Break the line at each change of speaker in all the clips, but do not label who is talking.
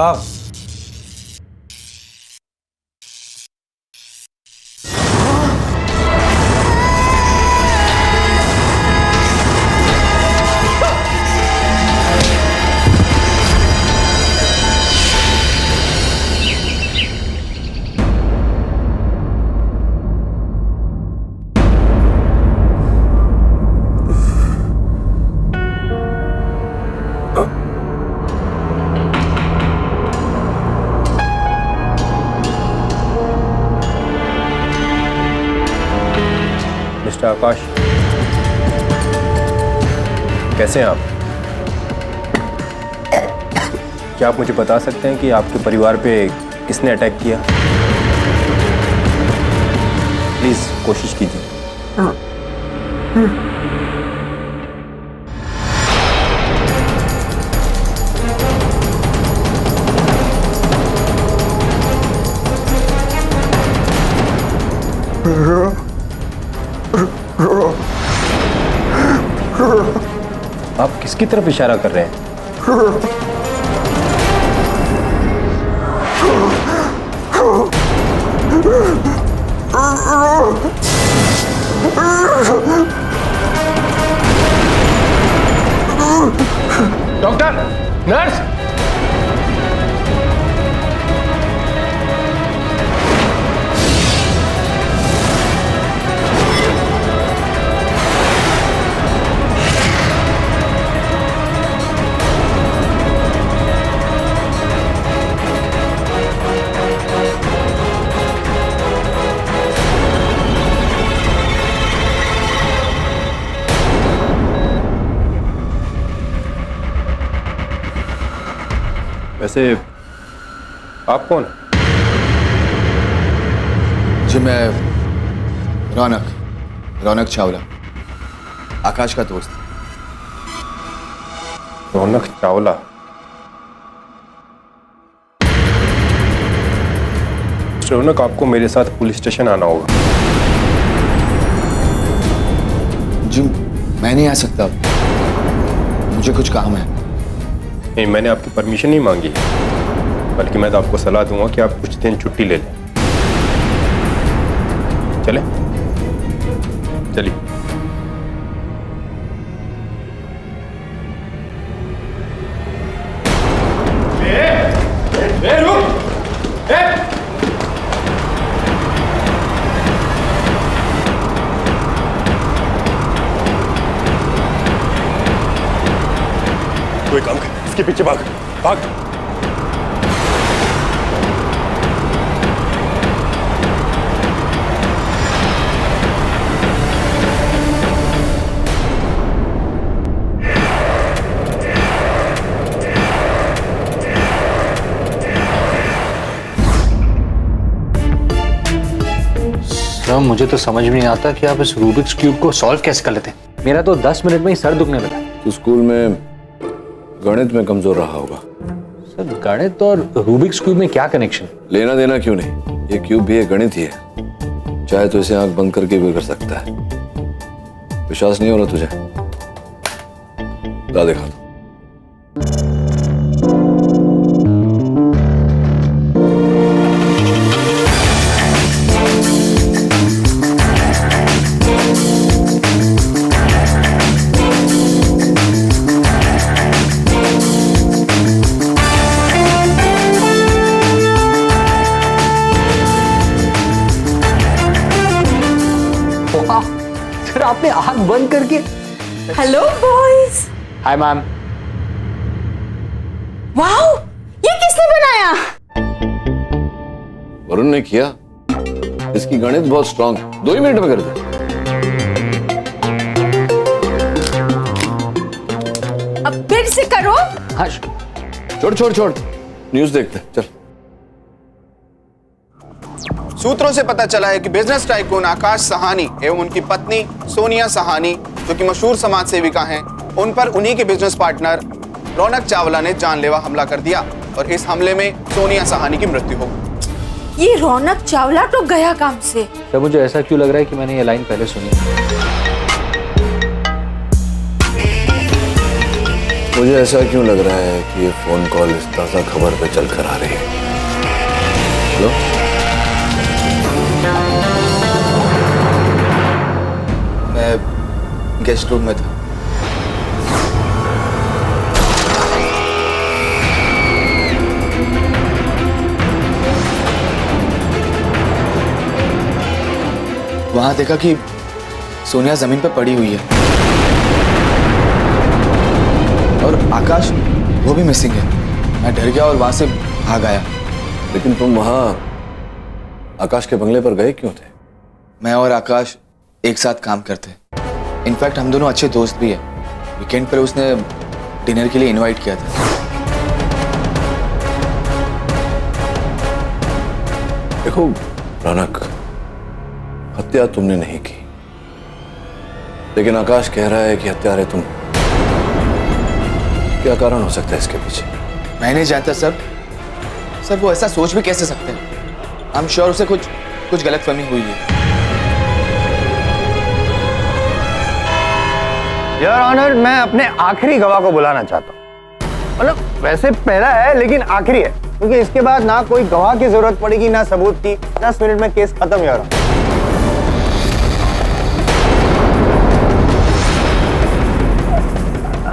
साहब, मिस्टर आकाश, कैसे हैं आप? क्या आप मुझे बता सकते हैं कि आपके परिवार पे किसने अटैक किया? प्लीज कोशिश कीजिए। आप किसकी तरफ इशारा कर रहे हैं? डॉक्टर, नर्स, वैसे आप कौन?
जी मैं रौनक चावला, आकाश का दोस्त।
रौनक चावला? रौनक, आपको मेरे साथ पुलिस स्टेशन आना होगा।
जी मैं नहीं आ सकता, मुझे कुछ काम है।
नहीं, मैंने आपकी परमिशन नहीं मांगी, बल्कि मैं तो आपको सलाह दूंगा कि आप कुछ दिन छुट्टी ले लें। चले? चलिए। कोई काम कर, इसके पीछे भाग भाग।
सर मुझे तो समझ में नहीं आता कि आप इस रूबिक्स क्यूब को सॉल्व कैसे कर लेते हैं। मेरा तो 10 मिनट में ही सर दुखने लगा।
तो स्कूल में गणित में कमजोर रहा होगा।
सर गणित और रूबिक्स क्यूब में क्या कनेक्शन? लेना
देना क्यों नहीं, ये क्यूब भी एक गणित ही है। चाहे तो इसे आंख बंद करके भी कर सकता है। विश्वास नहीं हो रहा तुझे? ला देखा।
सर आपने आंख बंद करके।
Hello boys.
Hi ma'am.
Wow, ये किसने बनाया?
वरुण ने किया। इसकी गणित बहुत स्ट्रांग, 2 ही मिनट में कर दे।
अब फिर से करो।
हाँ
छोड़ न्यूज़ देखते हैं, चल।
सूत्रों से पता चला है कि बिजनेस टाइकून आकाश सहानी एवं उनकी पत्नी सोनिया सहानी, जो कि मशहूर समाज सेविका हैं, उन पर उन्हीं के बिजनेस पार्टनर रौनक चावला ने जानलेवा हमला कर दिया और इस हमले में सोनिया सहानी की मृत्यु हो गई।
ये रौनक चावला तो गया काम से।
सर मुझे ऐसा क्यों लग रहा है कि मैंने ये लाइन पहले सुनी है।
मुझे ऐसा क्यों लग रहा है कि ये फोन कॉल इस ताज़ा खबर पे चल कर आ रही है? हेलो?
मैं गेस्ट रूम में था। वहां देखा कि सोनिया जमीन पर पड़ी हुई है और आकाश वो भी मिसिंग है। मैं डर गया और वहां से भाग आया।
लेकिन तुम वहां आकाश के बंगले पर गए क्यों थे?
मैं और आकाश एक साथ काम करते। इनफैक्ट हम दोनों अच्छे दोस्त भी हैं। वीकेंड पर उसने डिनर के लिए इनवाइट किया था।
देखो रौनक, हत्या तुमने नहीं की, लेकिन आकाश कह रहा है कि हत्यारे तुम। क्या कारण हो सकता है इसके पीछे?
मैं नहीं जानता सर वो ऐसा सोच भी कैसे सकते हैं। आई एम श्योर उसे कुछ गलतफहमी हुई है।
योर ऑनर, मैं अपने आखिरी गवाह को बुलाना चाहता हूँ। मतलब वैसे पहला है लेकिन आखिरी है, क्योंकि इसके बाद ना कोई गवाह की जरूरत पड़ेगी ना सबूत की। 10 मिनट में केस खत्म। योर ऑनर,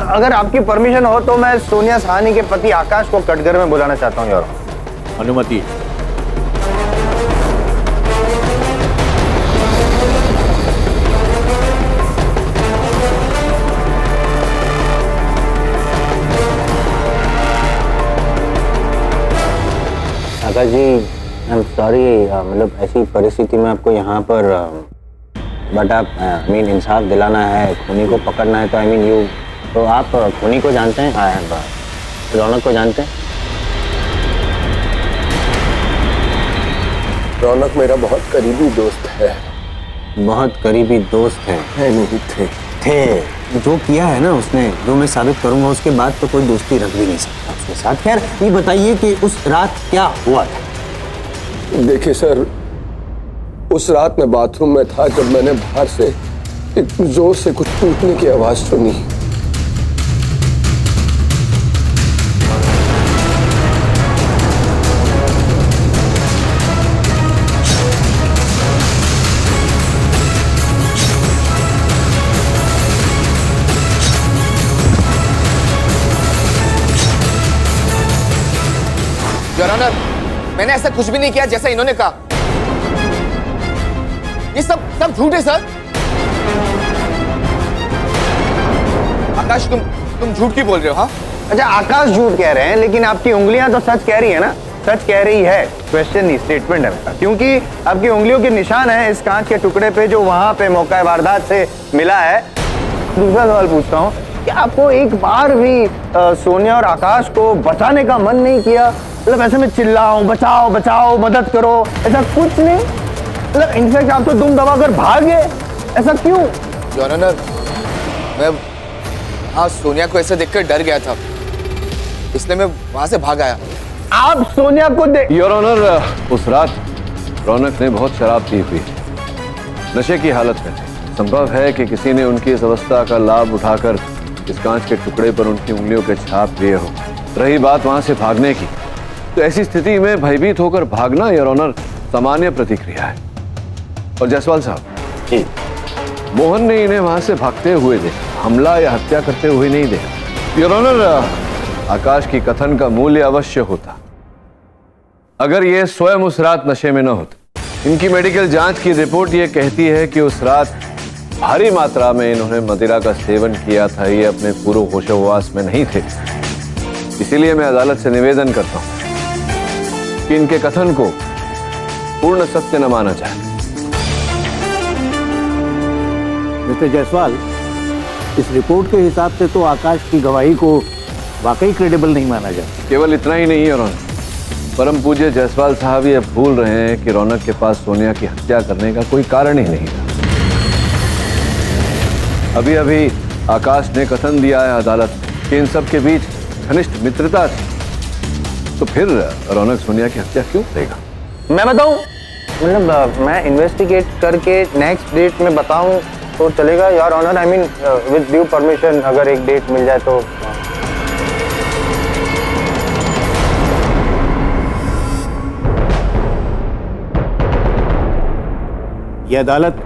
अगर आपकी परमिशन हो तो मैं सोनिया सहानी के पति आकाश को कटघर में बुलाना चाहता हूँ। योर ऑनर,
अनुमति।
आकाश जी, आई एम सॉरी, मतलब ऐसी परिस्थिति में आपको यहाँ पर बट आप इंसाफ दिलाना है, खूनी को पकड़ना है, तो यू, तो आप खूनी को जानते हैं, रौनक को जानते हैं?
रौनक मेरा बहुत करीबी दोस्त है।
बहुत करीबी दोस्त है?
नहीं थे।
जो किया है ना उसने, जो मैं साबित करूंगा, उसके बाद तो कोई दोस्ती रख भी नहीं सकता उसके साथ। खैर ये बताइए कि उस रात क्या हुआ था?
देखिए सर, उस रात मैं बाथरूम में था जब मैंने बाहर से एक जोर से कुछ टूटने की आवाज सुनी।
योर ऑनर, मैंने ऐसा कुछ भी नहीं किया जैसा इन्होंने कहा। ये सब झूठ है सर। आकाश, तुम झूठ क्यों बोल रहे हो? हाँ,
अच्छा, आकाश झूठ कह रहे हैं, लेकिन आपकी उंगलियां तो सच कह रही है ना? सच कह रही है, क्वेश्चन नहीं, स्टेटमेंट है मेरा। क्योंकि आपकी उंगलियों के निशान है इस कांच के टुकड़े पे जो वहां पे मौका वारदात से मिला है। दूसरा सवाल पूछता हूँ कि आपको एक बार भी सोनिया और आकाश को बचाने का मन नहीं किया? मतलब ऐसे में चिल्लाओ, बचाओ बचाओ, मदद करो, ऐसा कुछ नहीं? मतलब इनफैक्ट आप तो दुम दबाकर भाग गए, ऐसा क्यों?
योर ऑनर, मैं सोनिया को ऐसे देखकर डर गया था, इसलिए मैं वहां से भाग आया।
आप सोनिया को
योर ऑनर, उस रात रौनक ने बहुत शराब पी हुई, नशे की हालत में थे। संभव है कि किसी ने उनकी इस अवस्था का लाभ उठाकर इस कांच के टुकड़े पर उनकी उंगलियों के छाप लिए हो। रही बात वहां से भागने की, तो ऐसी स्थिति में भयभीत होकर भागना योर ऑनर सामान्य प्रतिक्रिया है। और जायसवाल साहब जी, मोहन ने इन्हें वहां से भागते हुए देखा, हमला या हत्या करते हुए नहीं देखा। योर ऑनर, आकाश की कथन का मूल्य अवश्य होता अगर ये स्वयं उस रात नशे में न होते। इनकी मेडिकल जांच की रिपोर्ट ये कहती है कि उस रात भारी मात्रा में इन्होंने मदिरा का सेवन किया था, ये अपने पूर्व होशोहवास में नहीं थे। इसीलिए मैं अदालत से निवेदन करता हूं कि इनके कथन को पूर्ण सत्य न माना जाए।
मिस्टर जायसवाल, इस रिपोर्ट के हिसाब से तो आकाश की गवाही को वाकई क्रेडिबल नहीं माना जाता।
केवल इतना ही नहीं है रौनक, परम पूज्य जायसवाल साहब ये भूल रहे हैं कि रौनक के पास सोनिया की हत्या करने का कोई कारण ही नहीं था। अभी अभी आकाश ने कथन दिया है अदालत कि इन सब के बीच घनिष्ठ मित्रता थी, तो फिर रौनक सोनिया की हत्या क्यों करेगा?
मैं बताऊं, मतलब मैं इन्वेस्टिगेट करके नेक्स्ट डेट में बताऊं तो चलेगा? Your honour, I mean with due permission, अगर एक डेट मिल जाए तो।
यह अदालत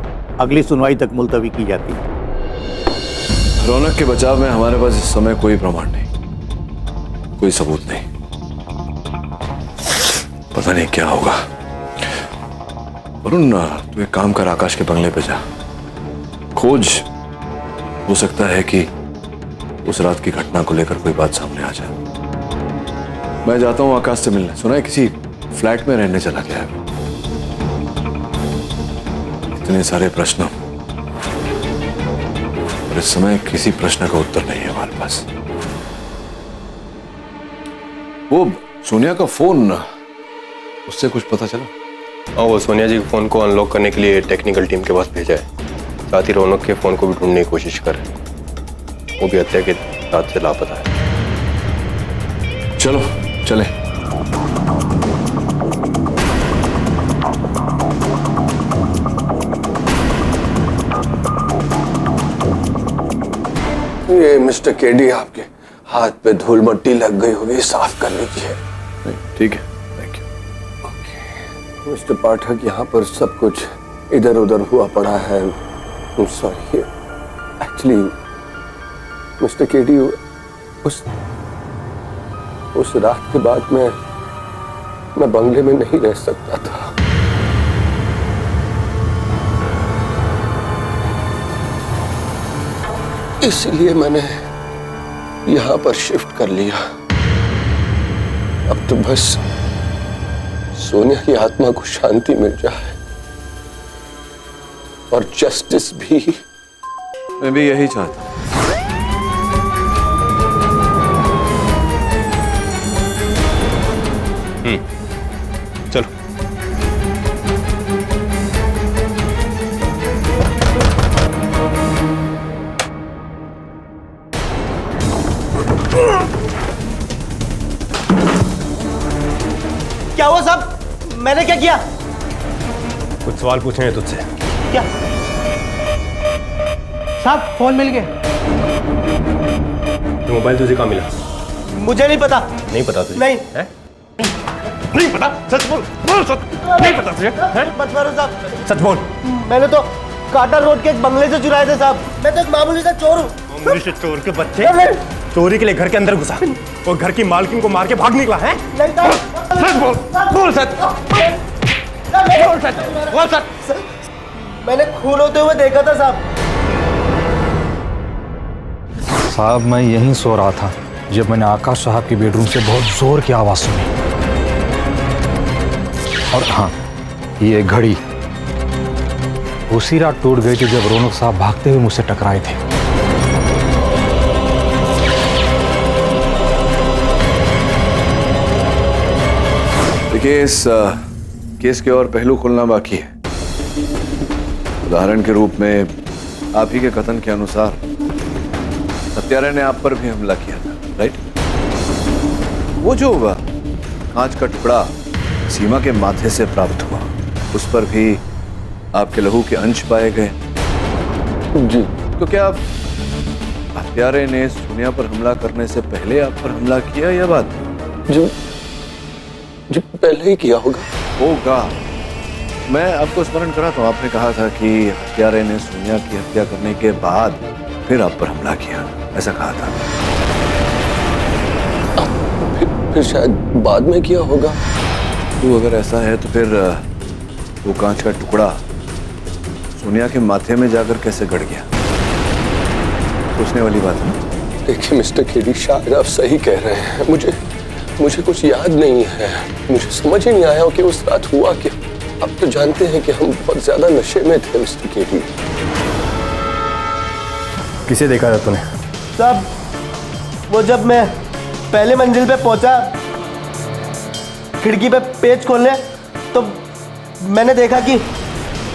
अगली सुनवाई तक मुलतवी की जाती है।
रौनक के बचाव में हमारे पास इस समय कोई प्रमाण नहीं, कोई सबूत नहीं। पता नहीं क्या होगा। वरुण, तू एक काम कर, आकाश के बंगले पे जा, खोज। हो सकता है कि उस रात की घटना को लेकर कोई बात सामने आ जाए। मैं जाता हूं आकाश से मिलने। सुना है किसी फ्लैट में रहने चला गया है। इतने सारे प्रश्न और इस समय किसी प्रश्न का उत्तर नहीं है हमारे पास। वो सोनिया का फोन, उससे कुछ पता चला?
और वो सोनिया जी के फोन को अनलॉक करने के लिए टेक्निकल टीम के पास भेजा है। साथ ही रौनक के फोन को भी ढूंढने की कोशिश कर रहे हैं। वो भी हत्या के साथ से लापता है।
चलो चले।
ये मिस्टर केडी, आपके हाथ पे धूल मट्टी लग गई होगी, साफ कर लीजिए।
ठीक है, थैंक यू।
मिस्टर पाठक, यहाँ पर सब कुछ इधर उधर हुआ पड़ा है। सॉरी, एक्चुअली मिस्टर केडी, उस रात के बाद मैं बंगले में नहीं रह सकता था। इसलिए मैंने यहां पर शिफ्ट कर लिया। अब तो बस सोनिया की आत्मा को शांति मिल जाए और जस्टिस भी।
मैं भी यही चाहता हूं।
चलो।
क्या हुआ साहब? मैंने क्या किया?
कुछ सवाल पूछने हैं तुझसे।
क्या साहब? फोन मिल गया।
तो मोबाइल तुझे कहाँ मिला?
मुझे नहीं पता।
नहीं पता तुझे?
नहीं
है? नहीं पता? सच बोल, बोल सच। नहीं पता तुझे? हैं?
मत मारो साहब।
सच बोल।
मैंने तो काटर रोड के एक बंगले से चुराए थे साहब। मैं तो एक मामूली सा चोर हूँ।
मामूली से चोर के बच्चे चोरी के लिए घर के अंदर घुसा और घर की मालकिन को मार के भाग निकला है?
नहीं साहब।
सच बोल, बोल सच। बोल सच, बोल सच।
मैंने खून होते हुए देखा था साहब।
साहब, मैं यहीं सो रहा था जब मैंने आकाश साहब की बेडरूम से बहुत जोर की आवाज सुनी। और हाँ, ये घड़ी उसी रात टूट गई थी जब रौनक साहब भागते हुए मुझसे टकराए थे।
देखिए, इस केस के और पहलू खुलना बाकी है। उदाहरण के रूप में आप ही के कथन के अनुसार हत्यारे ने आप पर भी हमला किया था, राइट? वो जो कांच का टुकड़ा सीमा के माथे से प्राप्त हुआ, उस पर भी आपके लहू के अंश पाए गए।
जी।
तो क्या हत्यारे ने सोनिया पर हमला करने से पहले आप पर हमला किया या बाद?
जो पहले ही किया होगा।
मैं आपको स्मरण कराता हूँ, आपने कहा था कि हत्यारे ने सोनिया की हत्या करने के बाद फिर आप पर हमला किया, ऐसा कहा था।
फिर शायद बाद में किया होगा।
तो अगर ऐसा है तो फिर वो कांच का टुकड़ा सोनिया के माथे में जाकर कैसे गड़ गया? सोचने वाली बात है।
देखिए मिस्टर केडी, शायद आप सही कह रहे हैं। मुझे कुछ याद नहीं है। मुझे समझ ही नहीं आया कि उस रात हुआ क्या। अब तो जानते हैं कि हम बहुत ज्यादा नशे में थे मिस्टर केडी।
किसे देखा था तूने?
साहब, वो जब मैं पहले मंजिल पे पहुंचा, खिड़की पे पेच खोलने, तो मैंने देखा कि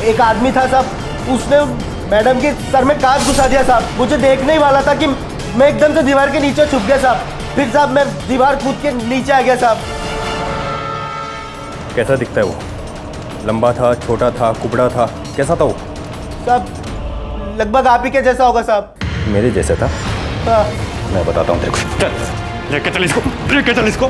एक आदमी था साहब। उसने मैडम के सर में कांच घुसा दिया साहब। मुझे देखने ही वाला था कि मैं एकदम से दीवार के नीचे छुप गया साहब। फिर साहब मैं दीवार कूद के नीचे आ गया साहब।
कैसा दिखता है वो? लंबा था, छोटा था, कुबड़ा था, कैसा था वो?
साहब लगभग आप ही के जैसा होगा साहब।
मेरे जैसा था?
हाँ।
मैं बताता हूँ तेरे को। चल, लेके चल इसको, लेके चल इसको।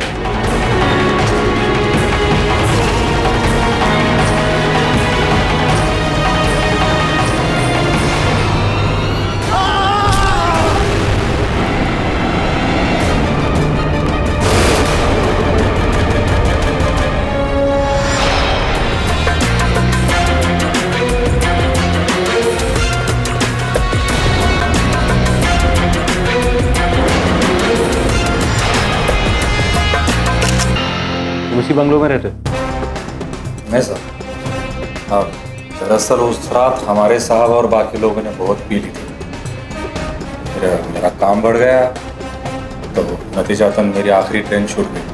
इसी बंगलों में रहते?
नहीं सर, अब दरअसल उस रात हमारे साहब और बाकी लोगों ने बहुत पी ली थी। मेरा काम बढ़ गया तो नतीजतन मेरी आखिरी ट्रेन छूट गई।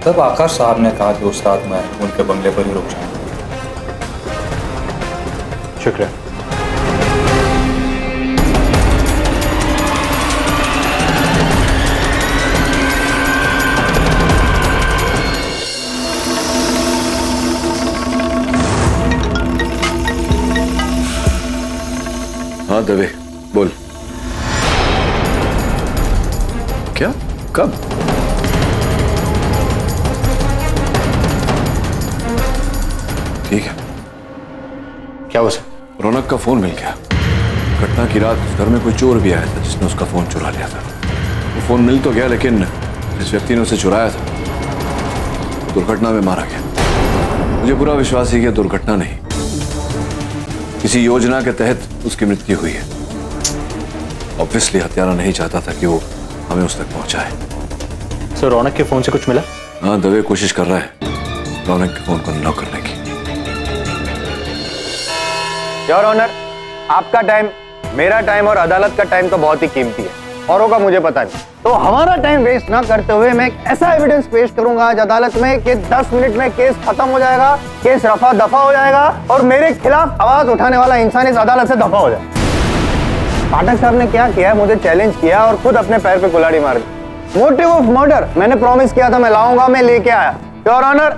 तब आकाश साहब ने कहा कि उस रात मैं उनके बंगले पर ही रुक जाऊंगा।
शुक्रिया।
हाँ दवे, बोल। क्या? कब? ठीक है।
क्या हुआ सर?
रौनक का फोन मिल गया। घटना की रात उस घर में कोई चोर भी आया था जिसने उसका फोन चुरा लिया था। वो फोन मिल तो गया, लेकिन जिस व्यक्ति ने उसे चुराया था दुर्घटना में मारा गया। मुझे पूरा विश्वास है कि दुर्घटना नहीं, किसी योजना के तहत उसकी मृत्यु हुई है। ऑब्वियसली हत्यारा नहीं चाहता था कि वो हमें उस तक पहुंचाए।
सर, रौनक के फोन से कुछ मिला?
हाँ, दवे कोशिश कर रहा है रौनक के फोन को अनलॉक करने की।
योर ऑनर, आपका टाइम, मेरा टाइम और अदालत का टाइम तो बहुत ही कीमती है। औरों का मुझे पता नहीं, तो हमारा टाइम वेस्ट ना करते हुए मैं एक ऐसा एविडेंस पेश करूंगा आज अदालत में कि 10 मिनट में केस खत्म हो जाएगा, केस रफा दफा हो जाएगा और मेरे खिलाफ आवाज उठाने वाला इंसान इस अदालत से दफा हो जाए। पाठक साहब ने क्या किया, मुझे चैलेंज किया और खुद अपने पैर पे कुल्हाड़ी मार दी। मोटिव ऑफ मर्डर मैंने प्रॉमिस किया था मैं लाऊंगा, मैं लेके आया। योर ऑनर,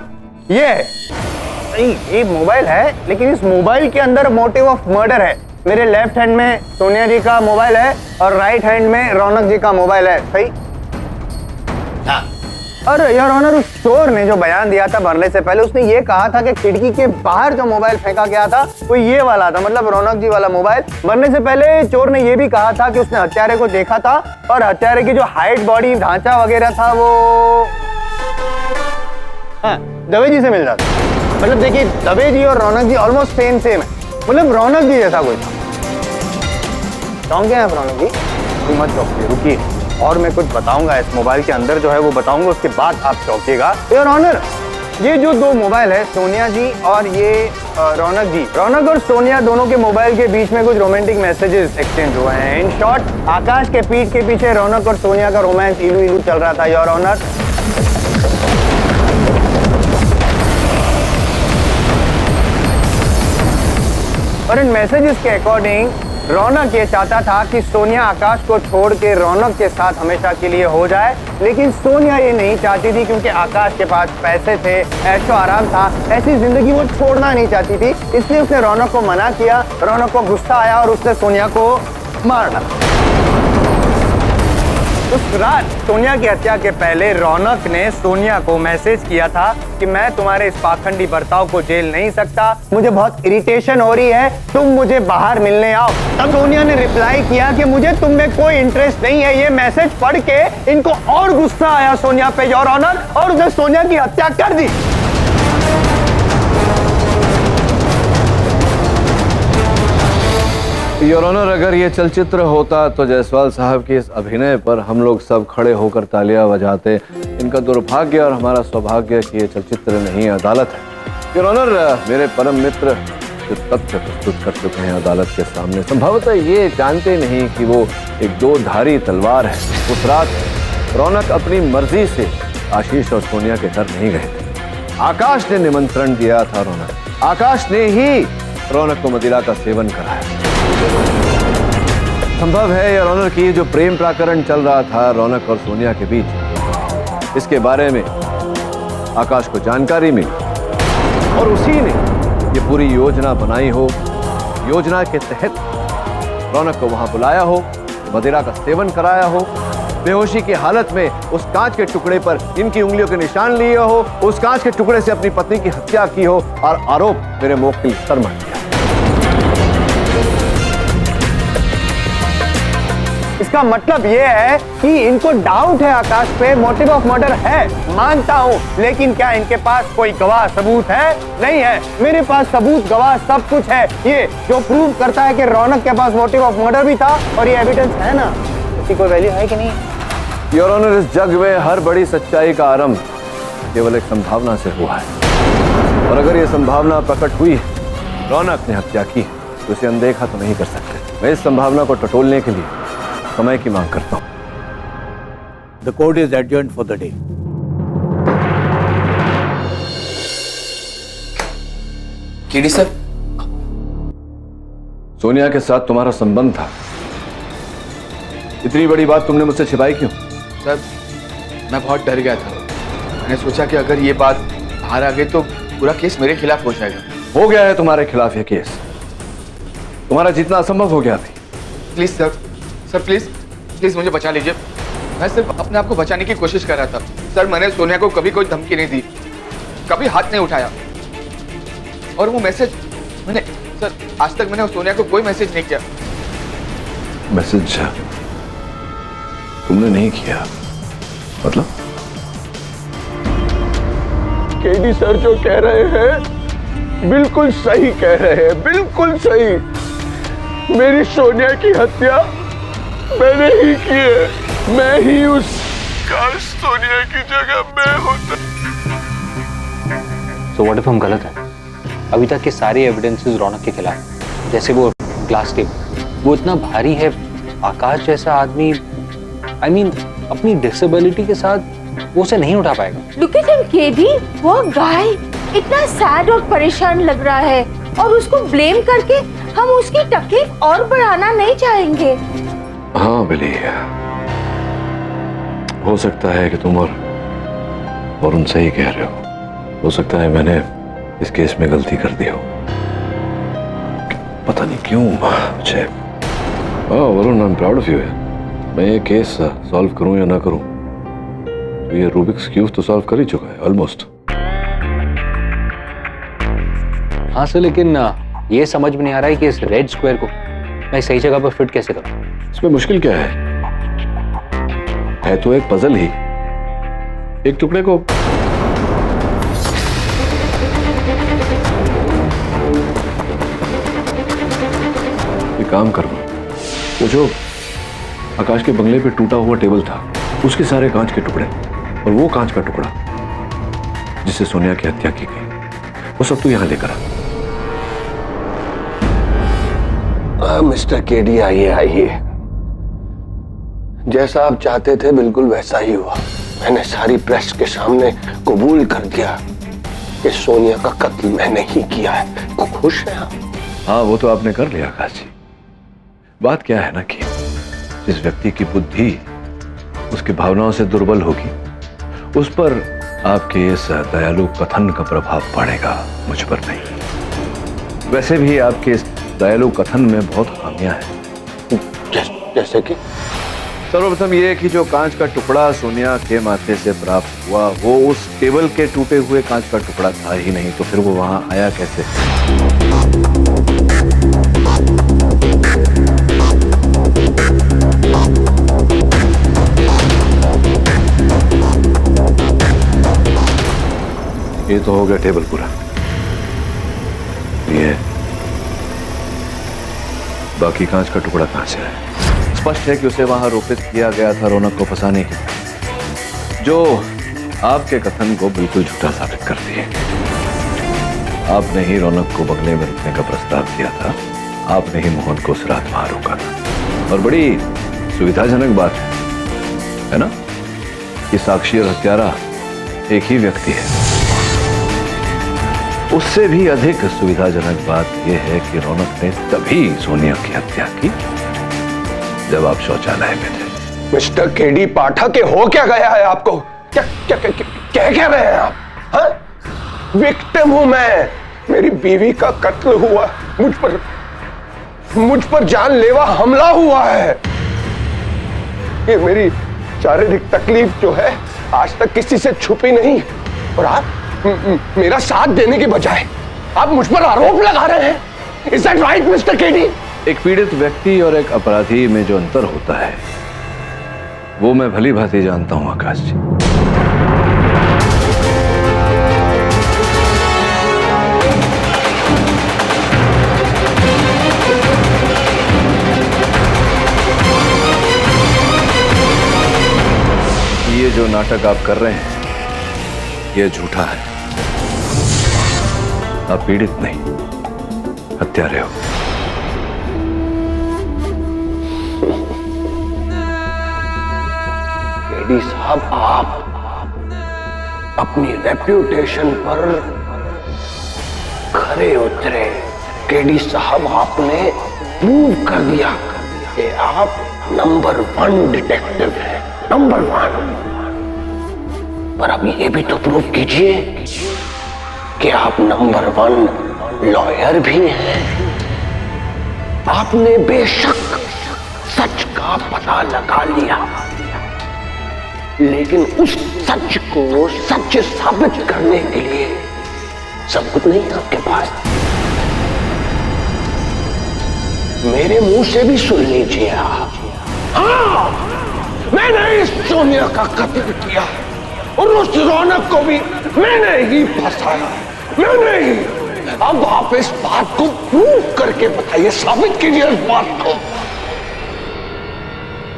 ये मोबाइल है, लेकिन इस मोबाइल के अंदर मोटिव ऑफ मर्डर है। मेरे लेफ्ट हैंड में सोनिया जी का मोबाइल है और राइट हैंड में रौनक जी का मोबाइल है, सही? हाँ। और योर ऑनर, उस चोर ने जो बयान दिया था मरने से पहले, उसने ये कहा था कि खिड़की के बाहर जो मोबाइल फेंका गया था वो ये वाला था, मतलब रौनक जी वाला मोबाइल। मरने से पहले चोर ने ये भी कहा था कि उसने हत्यारे को देखा था और हत्यारे की जो हाइट, बॉडी ढांचा वगैरह था वो दवे जी से मिल जाता। मतलब देखिए, दवे जी और रौनक जी ऑलमोस्ट सेम है, मतलब रौनक जी जैसा कोई था। चौंक गए हैं रौनक जी? मत चौंकिए, रुकिए, और मैं कुछ बताऊंगा इस मोबाइल के अंदर जो है वो बताऊंगा, उसके बाद आप चौंकिएगा। योर ऑनर, ये जो दो मोबाइल है, सोनिया जी और ये रौनक जी, रौनक और सोनिया दोनों के मोबाइल के बीच में कुछ रोमांटिक मैसेजेस एक्सचेंज हुए हैं। इन शॉर्ट, आकाश के पीठ के पीछे रौनक और सोनिया का रोमांस इलू इलू चल रहा था। योर ऑनर, और इन मैसेजेस के अकॉर्डिंग रौनक ये चाहता था कि सोनिया आकाश को छोड़ के रौनक के साथ हमेशा के लिए हो जाए, लेकिन सोनिया ये नहीं चाहती थी क्योंकि आकाश के पास पैसे थे, ऐशो आराम था, ऐसी जिंदगी वो छोड़ना नहीं चाहती थी। इसलिए उसने रौनक को मना किया। रौनक को गुस्सा आया और उसने सोनिया को मार डाला। उस रात सोनिया की हत्या के पहले रौनक ने सोनिया को मैसेज किया था कि मैं तुम्हारे इस पाखंडी बर्ताव को झेल नहीं सकता, मुझे बहुत इरिटेशन हो रही है, तुम मुझे बाहर मिलने आओ। तब सोनिया ने रिप्लाई किया कि मुझे तुम में कोई इंटरेस्ट नहीं है। ये मैसेज पढ़ के इनको और गुस्सा आया सोनिया पे, योर ऑनर, और उसने सोनिया की हत्या कर दी।
योर ऑनर, अगर ये चलचित्र होता तो जायसवाल साहब के इस अभिनय पर हम लोग सब खड़े होकर तालियां बजाते। इनका दुर्भाग्य और हमारा सौभाग्य कि ये चलचित्र नहीं अदालत है। योर ऑनर, मेरे परम मित्र जो तथ्य प्रस्तुत कर चुके हैं अदालत के सामने, संभवतः ये जानते नहीं कि वो एक दो धारी तलवार है। उस रात रौनक अपनी मर्जी से आशीष और सोनिया के घर नहीं गए थे। आकाश ने निमंत्रण दिया था रौनक, आकाश ने ही रौनक को मदिरा का सेवन कराया। संभव है योर ऑनर कि जो प्रेम प्रकरण चल रहा था रौनक और सोनिया के बीच, इसके बारे में आकाश को जानकारी मिली और उसी ने ये पूरी योजना बनाई हो। योजना के तहत रौनक को वहां बुलाया हो, मदिरा का सेवन कराया हो, बेहोशी की हालत में उस कांच के टुकड़े पर इनकी उंगलियों के निशान लिए हो, उस कांच के टुकड़े से अपनी पत्नी की हत्या की हो और आरोप मेरे मोक्किल सर मर दिया।
इसका मतलब यह है कि इनको डाउट है आकाश पे, मोटिव ऑफ मर्डर है, मानता हूं, लेकिन क्या इनके पास कोई गवाह सबूत है? नहीं है। मेरे पास सबूत, गवाह सब कुछ है, ये जो प्रूव करता है कि रौनक के पास मोटिव ऑफ मर्डर भी था, और ये एविडेंस है ना, इसकी कोई वैल्यू है कि नहीं?
योर ऑनर, इस जग में हर बड़ी सच्चाई का आरंभ केवल एक संभावना से हुआ है, और अगर ये संभावना प्रकट हुई, रौनक ने हत्या की, तो इसे अनदेखा तो नहीं कर सकते। मैं इस संभावना को टटोलने के लिए समय की मांग करता हूं।
The court is adjourned for the day.
KD sir,
Sonia के साथ तुम्हारा संबंध था, इतनी बड़ी बात तुमने मुझसे छिपाई क्यों?
सर मैं बहुत डर गया था। मैंने सोचा कि अगर ये बात बाहर आ गई तो पूरा केस मेरे खिलाफ हो जाएगा।
हो गया है तुम्हारे खिलाफ ये केस, तुम्हारा जीतना असंभव हो गया अभी।
Please sir, sir please please मुझे बचा लीजिए। मैं सिर्फ अपने आप को बचाने की कोशिश कर रहा था। सर मैंने सोनिया को कभी कोई धमकी नहीं दी, कभी हाथ नहीं उठाया, और वो मैसेज मैंने, सर आज तक मैंने सोनिया को कोई मैसेज नहीं किया।
मैसेज तुमने नहीं किया मतलब?
केडी सर जो कह रहे हैं बिल्कुल सही कह रहे हैं, बिल्कुल सही। मेरी सोनिया की हत्या मैंने ही की है। मैं ही उस काश सोनिया की जगह मैं होता।
So what if हम गलत हैं? अभी तक के सारे एविडेंसेस रौनक के खिलाफ, जैसे वो ग्लास टेबल, वो इतना भारी है, आकाश जैसा आदमी, I mean, अपनी डिसेबिलिटी के साथ वो उसे नहीं उठा पाएगा।
Look at him, केडी, वो गाय इतना सैड और परेशान लग रहा है, और उसको ब्लेम करके हम उसकी तकलीफ और बढ़ाना नहीं चाहेंगे।
हाँ बिली, हो सकता है कि तुम और वरुण सही कह रहे हो सकता है मैंने इस केस में गलती कर दी हो, पता नहीं क्यों मुझे। Varun, I am proud of you. मैं ये केस सॉल्व करूं या ना करूं, तो ये रूबिक्स क्यूब तो सॉल्व कर ही चुका है ऑलमोस्ट।
हाँ सर, लेकिन ये समझ में नहीं आ रहा है कि इस रेड स्क्वायर को मैं सही जगह पर फिट कैसे करूं।
इसमें मुश्किल क्या है तो एक पजल ही। एक टुकड़े को एक काम करो, वो जो आकाश के बंगले पे टूटा हुआ टेबल था, उसके सारे कांच के टुकड़े, और वो कांच का टुकड़ा जिससे सोनिया की हत्या की गई, वो सब तू यहां लेकर आ।
मिस्टर केडी, आइए आइए। जैसा आप चाहते थे बिल्कुल वैसा ही हुआ। मैंने सारी प्रेस के सामने कबूल कर दिया कि सोनिया का कत्ल मैंने ही किया है। तो खुश हैं आप?
हाँ, वो तो आपने कर लिया आकाश जी। बात क्या है ना कि जिस व्यक्ति की बुद्धि उसकी भावनाओं से दुर्बल होगी, उस पर आपके इस दयालु कथन का प्रभाव पड़ेगा, मुझ पर नहीं। वैसे भी आपके इस दयालु कथन में बहुत खामियां हैं।
जैसे कि
सर्वप्रथम ये कि जो कांच का टुकड़ा सोनिया के माथे से प्राप्त हुआ, वो उस टेबल के टूटे हुए कांच का टुकड़ा था ही नहीं, तो फिर वो वहां आया कैसे? ये तो हो गया टेबल पूरा। ये बाकी कांच का टुकड़ा कहां से आया? स्पष्ट है कि उसे वहां रोपित किया गया था रौनक को फंसाने के लिए, जो आपके कथन को बिल्कुल झूठा साबित कर दिए। आपने ही रौनक को बंगले में रुकने का प्रस्ताव दिया था, आपने ही मोहन को उस रात वहां रोका था। और बड़ी सुविधाजनक बात है ना कि साक्षी और हत्यारा एक ही व्यक्ति है। उससे भी अधिक सुविधाजनक बात यह है कि रौनक ने तभी सोनिया की हत्या की जब आप शौचालय में थे।
मिस्टर केडी पाठक, हो क्या गया है आपको? क्या क्या क्या क्या कह रहे हैं आप? हाँ? विक्टिम हूं मैं, मेरी बीवी का कत्ल हुआ, मुझ पर जानलेवा हमला हुआ है। ये मेरी शारीरिक तकलीफ जो है आज तक किसी से छुपी नहीं, और आप मेरा साथ देने के बजाय आप मुझ पर आरोप लगा रहे हैं। Is that right mister KD?
एक पीड़ित व्यक्ति और एक अपराधी में जो अंतर होता है वो मैं भली भांति जानता हूं आकाश जी। ये जो नाटक आप कर रहे हैं ये झूठा है। आप पीड़ित नहीं, हत्यारे हो।
केडी साहब, आप अपनी रेप्यूटेशन पर खरे उतरे। केडी साहब, आपने प्रूव कर दिया कि आप नंबर 1 डिटेक्टिव हैं, नंबर 1। पर अब ये भी तो प्रूव कीजिए कि आप नंबर 1 लॉयर भी हैं। आपने बेशक सच का पता लगा लिया, लेकिन उस सच को सच साबित करने के लिए सबूत नहीं आपके पास। मेरे मुंह से भी सुन लीजिए आप। हाँ, मैंने इस सोनिया का कत्ल किया और उस रौनक को भी मैंने ही फंसाया, मैंने ही। अब आप इस बात को प्रूव करके बताइए, साबित कीजिए इस बात को,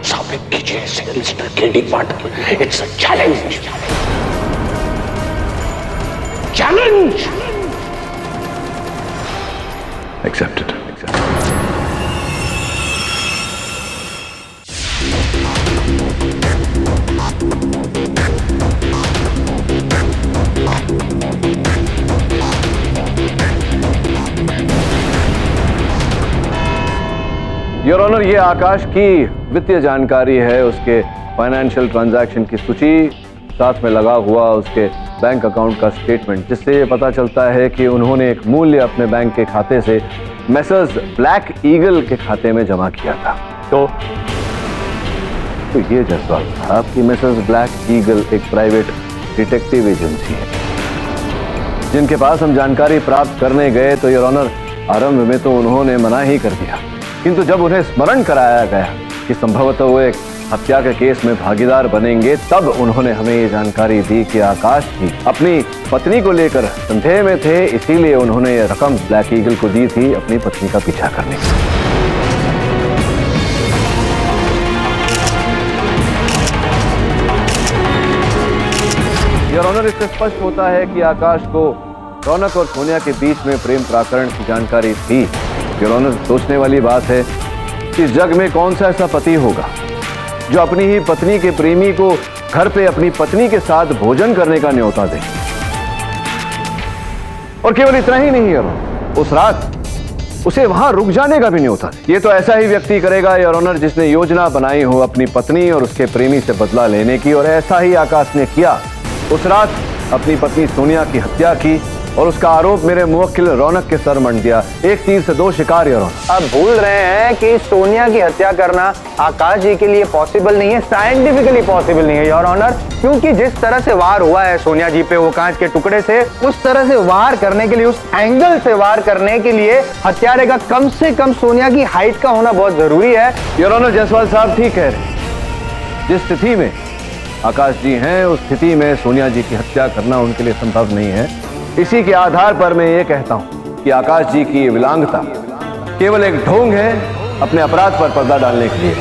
साबित कीजिए इसे mister KD Patil. It's a challenge, challenge.
Accepted. Your honour, ये आकाश की वित्तीय जानकारी है, उसके फाइनेंशियल ट्रांजैक्शन की सूची, साथ में लगा हुआ उसके बैंक अकाउंट का स्टेटमेंट, जिससे ये पता चलता है कि उन्होंने एक मूल्य अपने बैंक के खाते से मैसर्स ब्लैक ईगल के खाते में जमा किया था। तो ये जायसवाल साहब की मैसर्स ब्लैक ईगल एक प्राइवेट डिटेक्टिव एजेंसी है, जिनके पास हम जानकारी प्राप्त करने गए तो योर ऑनर आरंभ में तो उन्होंने मना ही कर दिया, किंतु जब उन्हें स्मरण कराया गया कि संभवतः वो एक हत्या के केस में भागीदार बनेंगे, तब उन्होंने हमें ये जानकारी दी कि आकाश जी अपनी पत्नी को लेकर संदेह में थे, इसीलिए उन्होंने ये रकम ब्लैक ईगल को दी थी अपनी पत्नी का पीछा करने के लिए। योर ऑनर, इससे स्पष्ट होता है कि आकाश को रौनक और सोनिया के बीच में प्रेम प्रकरण की जानकारी थी। योर ऑनर, सोचने वाली बात है कि इस जग में कौन सा ऐसा पति होगा जो अपनी ही पत्नी के प्रेमी को घर पे अपनी पत्नी के साथ भोजन करने का न्योता दे। और केवल इतना ही नहीं योर ऑनर, उस रात उसे वहां रुक जाने का भी न्योता दे। ये तो ऐसा ही व्यक्ति करेगा योर ऑनर जिसने योजना बनाई हो अपनी पत्नी और उसके प्रेमी से बदला लेने की, और ऐसा ही आकाश ने किया। उस रात अपनी पत्नी सोनिया की हत्या की और उसका आरोप मेरे मुवक्किल रौनक के सर मंड दिया। एक तीर से दो शिकार योर ऑनर।
आप भूल रहे हैं कि सोनिया की हत्या करना आकाश जी के लिए पॉसिबल नहीं है, साइंटिफिकली पॉसिबल नहीं है योर ऑनर, क्योंकि जिस तरह से वार हुआ है सोनिया जी पे वो कांच के टुकड़े से, उस तरह से वार करने के लिए, उस एंगल से वार करने के लिए हत्यारे का कम से कम सोनिया की हाइट का होना बहुत जरूरी है।
योर ऑनर, जायसवाल साहब ठीक कह रहे। जिस स्थिति में आकाश जी हैं, उस स्थिति में सोनिया जी की हत्या करना उनके लिए संभव नहीं है। इसी के आधार पर मैं ये कहता हूं कि आकाश जी की विकलांगता केवल एक ढोंग है अपने अपराध पर पर्दा डालने के लिए।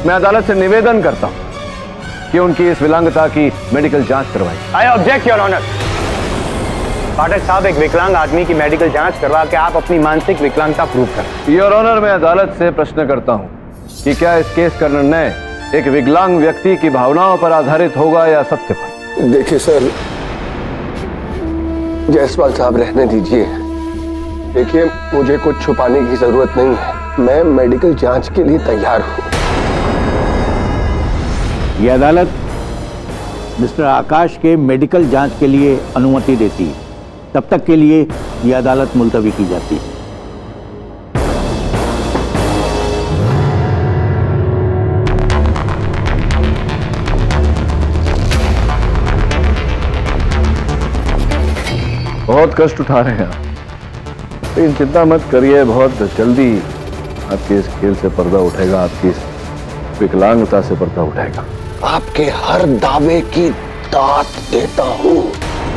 मैं अदालत से निवेदन करता हूं कि उनकी इस विकलांगता की मेडिकल जांच करवाई।
I object your honour. Pathak साहब, एक विकलांग आदमी की मेडिकल जांच करवा के आप अपनी मानसिक विकलांगता प्रूव करें।
योर ऑनर, मैं अदालत से प्रश्न करता हूं कि क्या इस केस का निर्णय एक विकलांग व्यक्ति की भावनाओं पर आधारित होगा या सत्य पर?
देखिए सर, जायसवाल साहब रहने दीजिए। देखिए, मुझे कुछ छुपाने की जरूरत नहीं है, मैं मेडिकल जांच के लिए तैयार हूं।
यह अदालत मिस्टर आकाश के मेडिकल जांच के लिए अनुमति देती है। तब तक के लिए यह अदालत मुलतवी की जाती है।
बहुत कष्ट उठा रहे हैं आप, लेकिन चिंता मत करिए, बहुत जल्दी आपके इस खेल से पर्दा उठेगा, आपकी इस विकलांगता से पर्दा उठेगा।
आपके हर दावे की दाद देता हूं,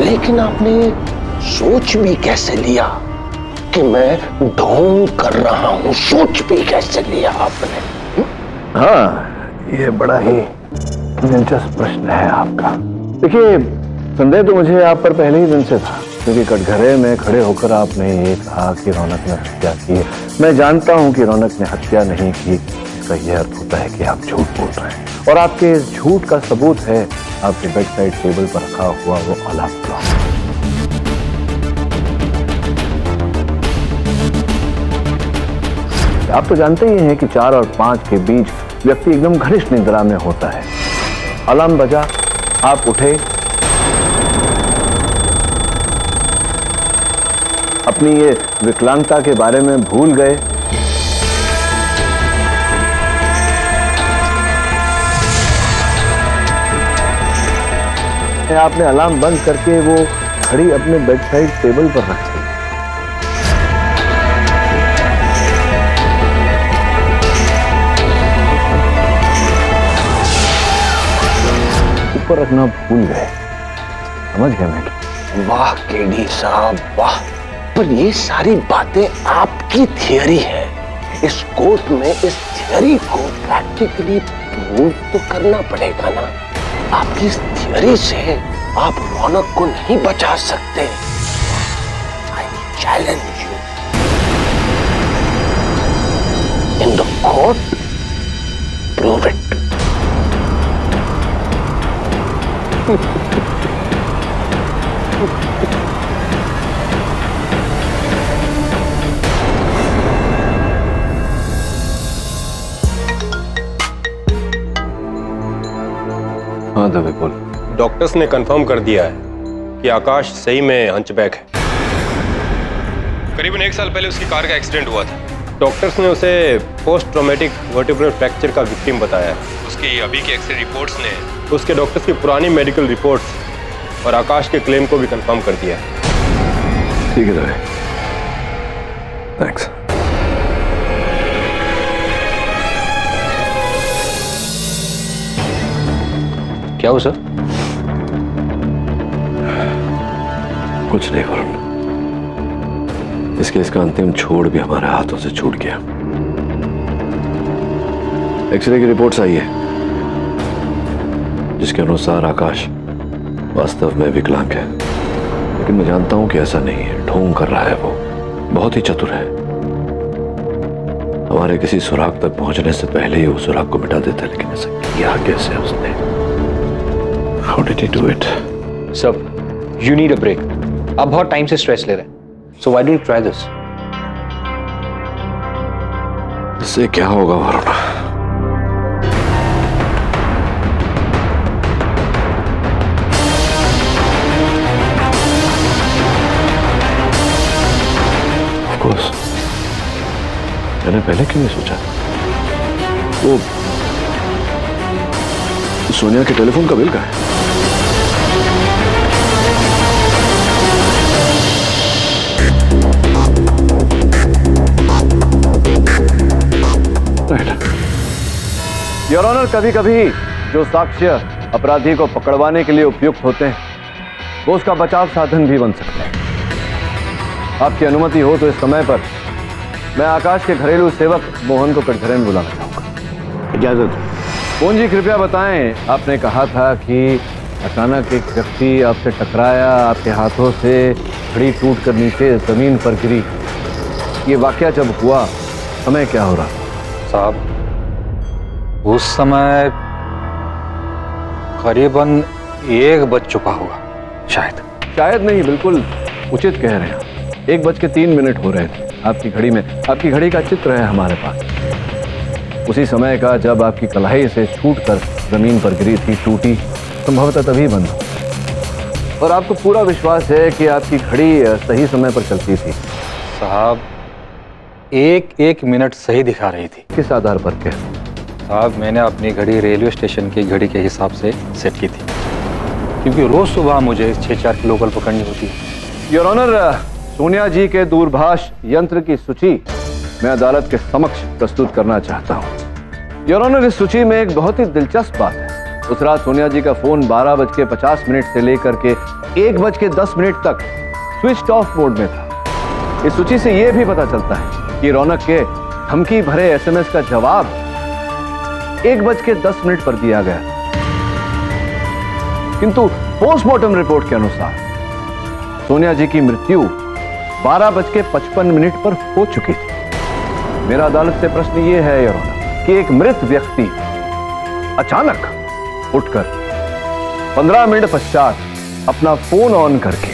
लेकिन आपने सोच भी कैसे लिया कि मैं ढोंग कर रहा हूं? सोच भी कैसे लिया आपने?
हाँ, ये बड़ा ही दिलचस्प प्रश्न है आपका। देखिए, संदेह तो मुझे आप पर पहले ही दिन से था, क्योंकि कटघरे में खड़े होकर आपने ये कहा कि रौनक ने हत्या की है। मैं जानता हूं कि रौनक ने हत्या नहीं की, इसका यह अर्थ होता है कि आप झूठ बोल रहे हैं, और आपके इस झूठ का सबूत है आपके बेड साइड टेबल पर रखा हुआ वो अलार्म क्लॉक। आप तो जानते ही हैं कि 4 और 5 के बीच व्यक्ति एकदम घनिष्ठ निद्रा में होता है। अलार्म बजा, आप उठे, अपनी ये विकलांगता के बारे में भूल गए, आपने अलार्म बंद करके वो घड़ी अपने बेड साइड टेबल पर रख दी। ऊपर रखना भूल गए, समझ गए मैं?
वाह केडी साहब वाह, पर ये सारी बातें आपकी थियरी है। इस कोर्ट में इस थियरी को प्रैक्टिकली प्रूव तो करना पड़ेगा ना। आपकी इस थियरी से आप रौनक को नहीं बचा सकते। I challenge you in the court, prove it.
हाँ दबे बोल।
डॉक्टर्स ने कंफर्म कर दिया है कि आकाश सही में हंचबैक है। करीबन 1 साल पहले उसकी कार का एक्सीडेंट हुआ था। डॉक्टर्स ने उसे पोस्ट ट्रॉमेटिक वर्टिब्रल फ्रैक्चर का विक्टिम बताया है। उसकी अभी की एक्सरे रिपोर्ट्स ने उसके डॉक्टर्स की पुरानी मेडिकल रिपोर्ट्स और आकाश के क्लेम को भी कंफर्म कर दिया है।
ठीक है दबे, थैंक्स।
क्या हो सर?
कुछ नहीं वरुण, इस केस का अंतिम छोड़ भी हमारे हाथों से छूट गया। एक्सरे की रिपोर्ट्स आई है जिसके अनुसार आकाश वास्तव में विकलांग है, लेकिन मैं जानता हूं कि ऐसा नहीं है। ढोंग कर रहा है, वो बहुत ही चतुर है। हमारे किसी सुराग तक पहुंचने से पहले ही वो सुराग को मिटा देता है, लेकिन ऐसा किया कैसे उसने? How did he do it?
Sir, you need a break. आप बहुत टाइम से स्ट्रेस ले रहे हैं, so why don't you try this?
इससे क्या होगा वरुण? Of course, मैंने पहले क्यों नहीं सोचा? वो सोनिया के टेलीफोन का बिल का है। योर ऑनर, कभी कभी जो साक्ष्य अपराधी को पकड़वाने के लिए उपयुक्त होते हैं वो उसका बचाव साधन भी बन सकते हैं। आपकी अनुमति हो तो इस समय पर मैं आकाश के घरेलू सेवक मोहन को कटघरे में बुलाना चाहूंगा।
इजाजत।
मोहन जी कृपया बताएं, आपने कहा था कि अचानक एक व्यक्ति आपसे टकराया, आपके हाथों से घड़ी टूट कर नीचे जमीन पर गिरी। ये वाकया जब हुआ समय क्या हो रहा
साहब? उस समय करीबन 1 बज चुका होगा, शायद नहीं, बिल्कुल
उचित कह रहे हैं। 1:03 हो रहे थे आपकी घड़ी में। आपकी घड़ी का चित्र है हमारे पास, उसी समय का जब आपकी कलाई से छूटकर जमीन पर गिरी थी, टूटी, संभवतः तभी बंद। और आपको पूरा विश्वास है कि आपकी घड़ी सही समय पर चलती थी।
साहब, 1 मिनट सही दिखा रही थी।
किस आधार पर कह?
साहब, मैंने अपनी घड़ी रेलवे स्टेशन की घड़ी के हिसाब से सेट की थी, क्योंकि रोज सुबह मुझे 6-4 की लोकल पकड़नी होती है।
योर ऑनर, सोनिया जी के दूरभाष यंत्र की सूची मैं अदालत के समक्ष प्रस्तुत करना चाहता हूँ। योर ऑनर, इस सूची में एक बहुत ही दिलचस्प बात है। उस रात सोनिया जी का फोन 12:50 से लेकर के 1:10 तक स्विच ऑफ मोड में था। इस सूची से यह भी पता चलता है कि रौनक के धमकी भरे SMS का जवाब 1:10 पर दिया गया। किंतु पोस्टमार्टम रिपोर्ट के अनुसार सोनिया जी की मृत्यु 12:55 पर हो चुकी थी। मेरा अदालत से प्रश्न यह है योर ऑनर कि एक मृत व्यक्ति अचानक उठकर 15 मिनट पश्चात अपना फोन ऑन करके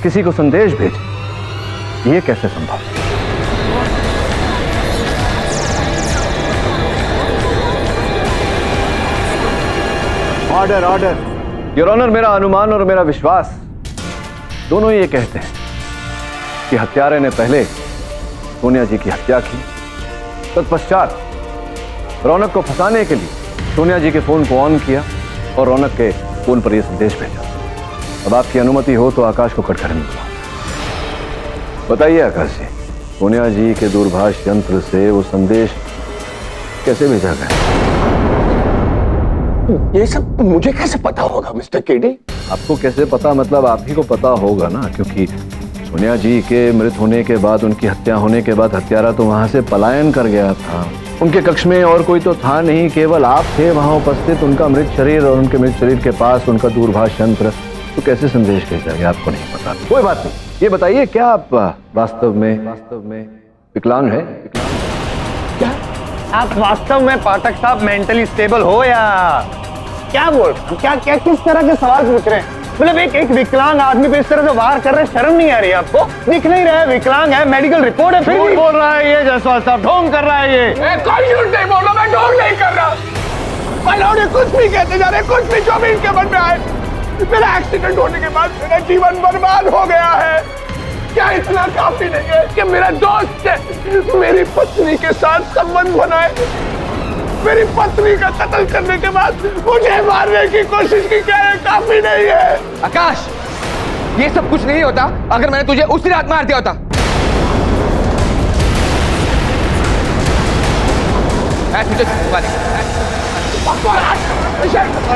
किसी को संदेश भेजे, यह कैसे संभव है?
Order order.
योर ऑनर, मेरा अनुमान और मेरा विश्वास दोनों ये कहते हैं कि हत्यारे ने पहले सोनिया जी की हत्या की, तत्पश्चात रौनक को फंसाने के लिए सोनिया जी के फोन को ऑन किया और रौनक के फोन पर यह संदेश भेजा। अब आपकी अनुमति हो तो आकाश को कटघरे में बुलाओ। बताइए आकाश जी, सोनिया जी के दूरभाष यंत्र से वो संदेश कैसे भेजा गया?
ये सब मुझे कैसे पता होगा मिस्टर केडी?
आपको कैसे पता मतलब आप ही को पता होगा ना, क्योंकि सोनिया जी के मृत होने के बाद, उनकी हत्या होने के बाद हत्यारा तो वहां से पलायन कर गया था। उनके कक्ष में और कोई तो था नहीं, केवल आप थे वहां उपस्थित। उनका मृत शरीर और उनके मृत शरीर के पास उनका दूरभाष यंत्र, तो कैसे संदेश भेजा गया आपको नहीं पता? कोई बात नहीं, ये बताइए क्या आप वास्तव में विकलांग है?
क्या आप वास्तव में पाठक साहब मेंटली स्टेबल हो या क्या बोल रहे हैं? क्या किस तरह के सवाल पूछ रहे हैं? मतलब एक विकलांग आदमी पे इस तरह से वार कर रहे, शर्म नहीं आ रही आपको? दिख नहीं रहा है विकलांग है, मेडिकल रिपोर्ट है, फिर भी बोल रहा है ये जायसवाल साहब, ढोंग कर रहा है ये।
कोई झूठ नहीं बोल रहा, मैं ढोंग नहीं कर रहा। ये कुछ भी कहते जा रहे, कुछ भी जो भी इनके मन में आए। मेरा एक्सीडेंट होने के बाद मेरा जीवन बर्बाद हो गया है। क्या इतना काफी नहीं है कि मेरा दोस्त ने मेरी पत्नी के साथ संबंध बनाए, मेरी पत्नी का कत्ल करने के बाद मुझे मारने की कोशिश की? क्या ये काफी नहीं है?
आकाश, ये सब कुछ नहीं होता अगर मैंने तुझे उसी रात मार दिया होता। मैं तुझे छोड़ूंगा नहीं,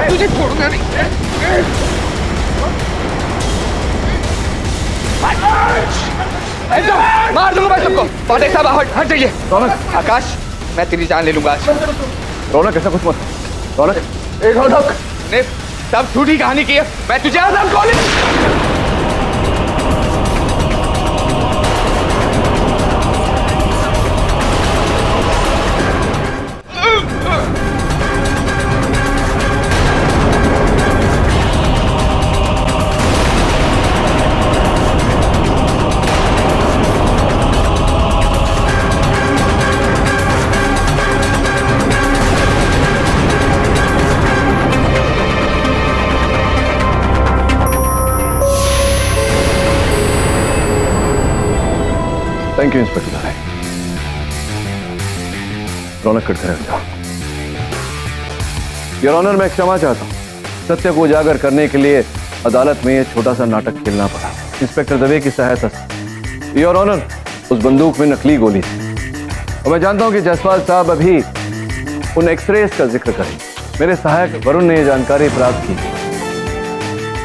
तुझे छोड़ूंगा नहीं। मार दूंगा मैं सबको। पाठक साहब हट जाइए। रौनक, आकाश, मैं तेरी जान ले लूंगा आज।
रौनक ऐसा कुछ मत। रौनक,
एक रौनक ने सब झूठी कहानी की है। मैं तुझे आदम कॉलेज
थैंक यू इंस्पेक्टर साहब। रौनक कटघरे में जाओ। योर ऑनर, मैं क्षमा चाहता हूं, सत्य को उजागर करने के लिए अदालत में यह छोटा सा नाटक खेलना पड़ा। इंस्पेक्टर दवे की सहायता से। योर ऑनर, उस बंदूक में नकली गोली थी और मैं जानता हूं कि जायसवाल साहब अभी उन एक्सरेज का जिक्र करें। मेरे सहायक वरुण ने यह जानकारी प्राप्त की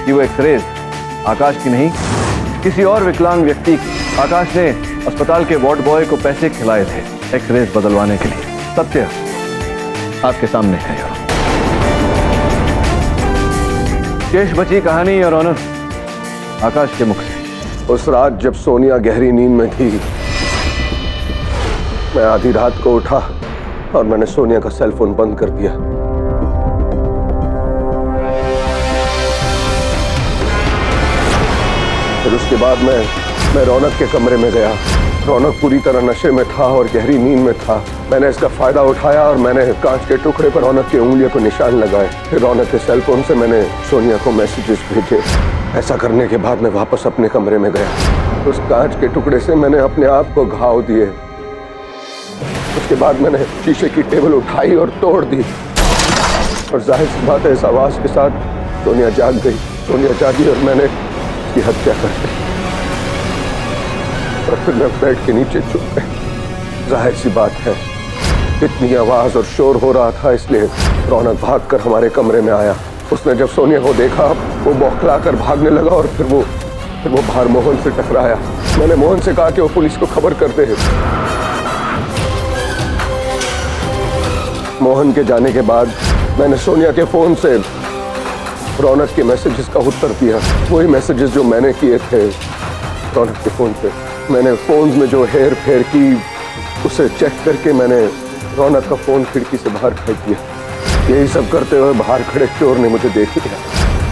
कि वो एक्सरेज आकाश की नहीं, किसी और विकलांग व्यक्ति की। आकाश ने अस्पताल के वार्ड बॉय को पैसे खिलाए थे एक्सरेज बदलवाने के लिए। सत्य आपके सामने है योर ऑनर। शेष बची कहानी योर ऑनर आकाश के मुख से।
उस रात जब सोनिया गहरी नींद में थी, मैं आधी रात को उठा और मैंने सोनिया का सेल फोन बंद कर दिया। फिर उसके बाद मैं रौनक के कमरे में गया। रौनक पूरी तरह नशे में था और गहरी नींद में था। मैंने इसका फायदा उठाया और मैंने कांच के टुकड़े पर रौनक की उंगलियों को निशान लगाए। फिर रौनक के सेल फोन से मैंने सोनिया को मैसेजेस भेजे। ऐसा करने के बाद मैं वापस अपने कमरे में गया। उस कांच के टुकड़े से मैंने अपने आप को घाव दिए। उसके बाद मैंने शीशे की टेबल उठाई और तोड़ दी और जाहिर सी बात है इस आवाज के साथ सोनिया जाग गई। सोनिया जागी और मैंने उसकी हत्या कर दी और फिर मैं बेड के नीचे छुप गया। जाहिर सी बात है इतनी आवाज और शोर हो रहा था, इसलिए रौनक भागकर हमारे कमरे में आया। उसने जब सोनिया को देखा वो बौखलाकर भागने लगा और फिर वो बाहर मोहन से टकराया। मैंने मोहन से कहा कि वो पुलिस को खबर कर दे। मोहन के जाने के बाद मैंने सोनिया के फोन से
रौनक के मैसेजेस का उत्तर दिया, वही मैसेजेस जो मैंने किए थे रौनक के फोन पे। मैंने फोन में जो हेर फेर की उसे चेक करके मैंने रौनक का फोन खिड़की से बाहर फेंक दिया। यही सब करते हुए बाहर खड़े चोर ने मुझे देख लिया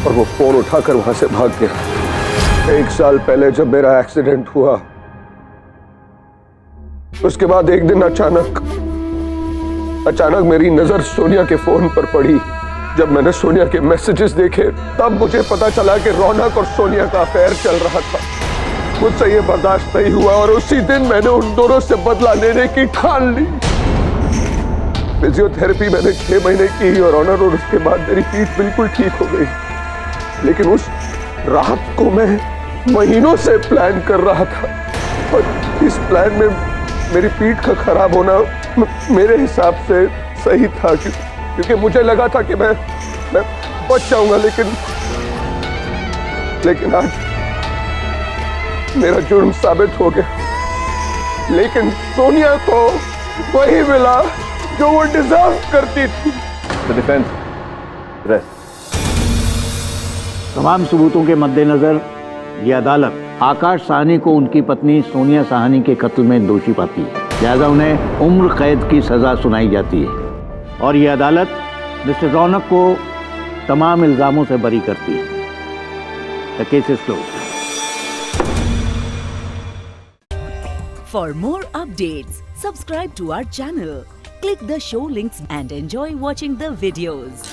और वो फोन उठाकर वहां से भाग गया। 1 साल पहले जब मेरा एक्सीडेंट हुआ, उसके बाद एक दिन अचानक मेरी नजर सोनिया के फोन पर पड़ी। जब मैंने सोनिया के मैसेजेस देखे तब मुझे पता चला कि रौनक और सोनिया का अफेयर चल रहा था। मुझसे ये बर्दाश्त नहीं हुआ और उसी दिन मैंने उन दोनों से बदला लेने की ठान ली। फिजियोथेरेपी मैंने 6 महीने की और ऑनर, और उसके बाद मेरी पीठ बिल्कुल ठीक हो गई। लेकिन उस रात को मैं महीनों से प्लान कर रहा था और इस प्लान में मेरी पीठ का खराब होना मेरे हिसाब से सही था, क्योंकि मुझे लगा था कि मैं बच जाऊंगा। लेकिन आज मेरा जुर्म साबित हो गया। लेकिन सोनिया को वही मिला जो वो डिजर्व करती थी।
Defence rest.
तमाम सबूतों के मद्देनजर ये अदालत आकाश साहनी को उनकी पत्नी सोनिया साहनी के कत्ल में दोषी पाती है, लिहाजा उन्हें उम्र कैद की सजा सुनाई जाती है और ये अदालत मिस्टर रौनक को तमाम इल्जामों से बरी करती है। The case is closed.
For more updates, subscribe to our channel, click the show links and enjoy watching the videos.